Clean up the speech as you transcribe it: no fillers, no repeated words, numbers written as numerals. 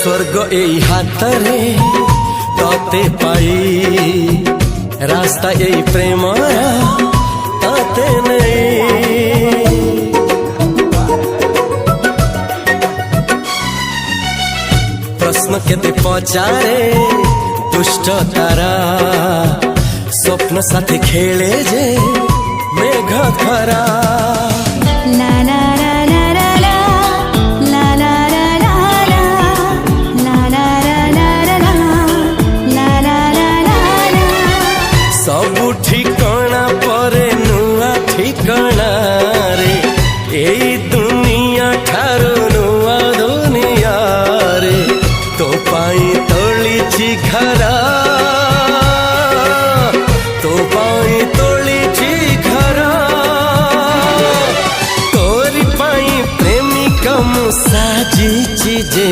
स्वर्ग एई हातरे तते पाई रास्ता एई प्रेम तते नहीं। प्रश्न केते पचारे दुष्ट तारा स्वप्न साथी खेले जे मेघ खरा। ला ला ला ला ला ला ला ला ला ला ला ला ला ला ला। सबु ठिकाना परे नुआ ठिकाना रे एई दुनिया ठारू नुआ दुनिया रे। तो पाई तोलिछि घरा तो पाई तोलिछि घरा तोरी पाई प्रेमिका मु साजिछि जे